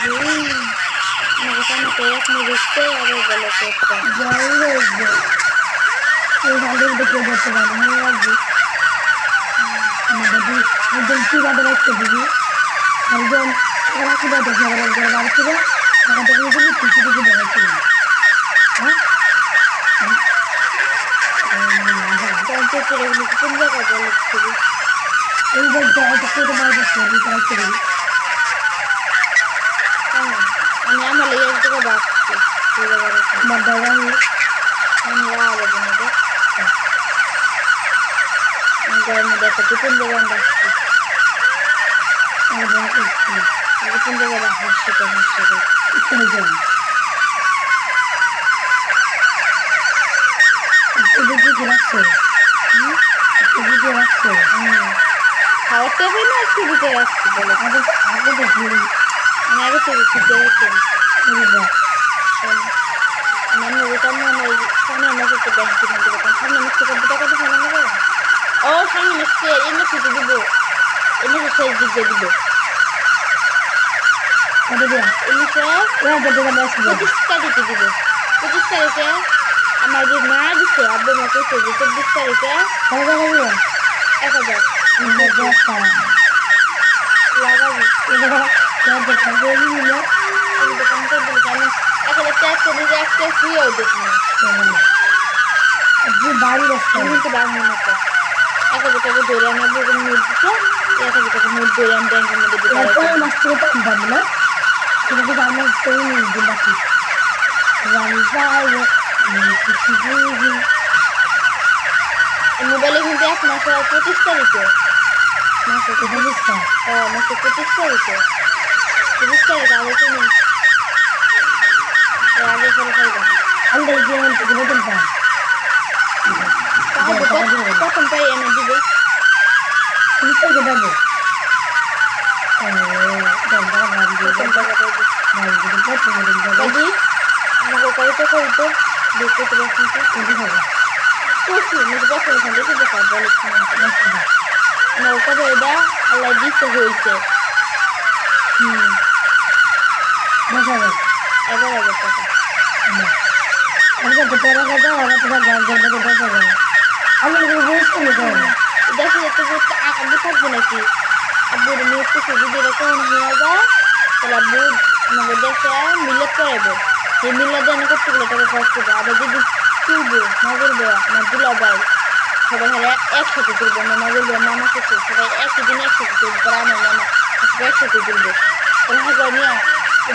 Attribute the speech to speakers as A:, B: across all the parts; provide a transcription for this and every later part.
A: আমাকে সামনে তো এক মিনিটে আরো গেল পেটটা
B: যাই লাগবে এই ভালো দেখে যেতে পারে ভালো লাগবে আমাদের একদম চিরাতে রাখতে দিবি একজন ওরা কি বাদ আছে আবার একজন বাড়ি ছিল ওখান থেকে দিবি কিছু কিছু দেখাচ্ছি হ্যাঁ
A: পঞ্চায়েত এগুলো কোন জায়গায় গেল
B: এই বলতে হয়তো কেটে মারা যাচ্ছে রাখতে দিবি
A: আমি আমার লেগে এক জায়গায় বাঁচছি
B: আমার দাদা
A: আমি আলো বোনকে ঘরের মধ্যে একটা গোপন জায়গায় বাঁচছি গোপন জায়গায় হাসতে খাওয়ার টেবিল না একটু দিতে রাখছি বলে
B: আগে দেখি
A: আমি আগে থেকে দিতে রাখছি মানে ওটা মনে হয় সামনে আমাকে একটু ব্যাংক কিনে দেবো সামনে মিষ্টি করে টাকা দিয়ে ফেলে নেবো ও সামনে মিষ্টি এমনি খেতে দেবো এমনি শেষ দিক দিয়ে দেবো এমনি 25 তারিখে দেবো 25 তারিখে আমার যে মা দিচ্ছে আব্বু মা কইছে যে 24 তারিখে 1000 লাগাবি আমি দোকান করে দিলে আমি 1000 টাকা করে দিয়ে একটা ফ্রিও দেখি
B: বাড়ি রাখতে
A: আমি তো বাংলা মতো 1000 টাকা ধরে আমি নোট দিচ্ছে 1000 টাকা নোট ধরে আমি ব্যাংকের মধ্যে দিতে
B: পরের মাস থেকে তো পাবো না সেটা কিন্তু আমার তো দিন বাকি
A: মোবাইলে কিন্তু 1 মাস 25 তারিখে মাসে 25 তারিখে 25 তারিখে আগে তুমি আগে করে খাইবা
B: আমি দেখি আমি তো নতুন পাই
A: প্রথম পাই এনে দিবে
B: থেকে দেবো
A: কাজী আমাকে কয়টা করতো দেখতে তো বসুন করছি আমাকে বছর ওখান দেখে দেখা বলেছি আমার কবে এটা আল্লাহ দিতে হয়েছে 11,000 টাকা দেখো তো আব্বু থাকবো নাকি আব্বুর মেয়ে কিছু যদি এরকম হয়ে যায় তাহলে আব্বু আমাকে দেখে মিলাদ করাইবো সেই মিলাদে আমি করতে গেলে টাকা খরচ করবো আবার যদি তুলবো নজর দেওয়া আমার দুলা ভাই সবাই হলে একসাথে তুলবো আমার নজর দেওয়া মামা কিছু সবাই একই দিনে একসাথে তুলবো তারা আমার মামা সবাই একসাথে তুলবো তাহলে হাজার নিয়ে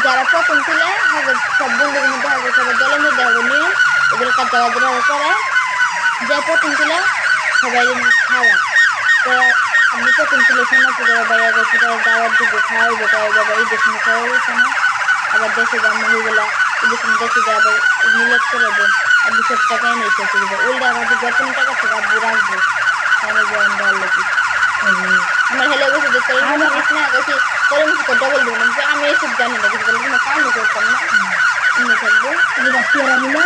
A: যারা প্রথম তুলে হাজার সব বন্ধুদের মধ্যে হাজার সবাই দলের মধ্যে হাজার নিয়ে ওদের কাজ যারা করে যা প্রথম তুলে সবাই খাওয়া তো আমি প্রথম তুলে সোনা পুজোর বাইরে গেছি তারা দাওয়াত দিব খাওয়াইবো তাই বাবা এই দেশে খাওয়া গেছে না আবার দেশে জন্ম হয়ে গেলা এই দেশে দেখে যে আবার মিলেট করে দেন আর 200 টাকা এনে এসে দেবো উল্টা আমাদের বেতন টাকা থেকে আব্বু রাখবো আমি জয়েন দেওয়ার লোক আমার হেলে গেছে দেখতে না গেছি তোর মুখে ডবল দেবো আমি এসব জানি না কিছু বলে কোনো কামও করতাম না এমনি থাকবো
B: আমি না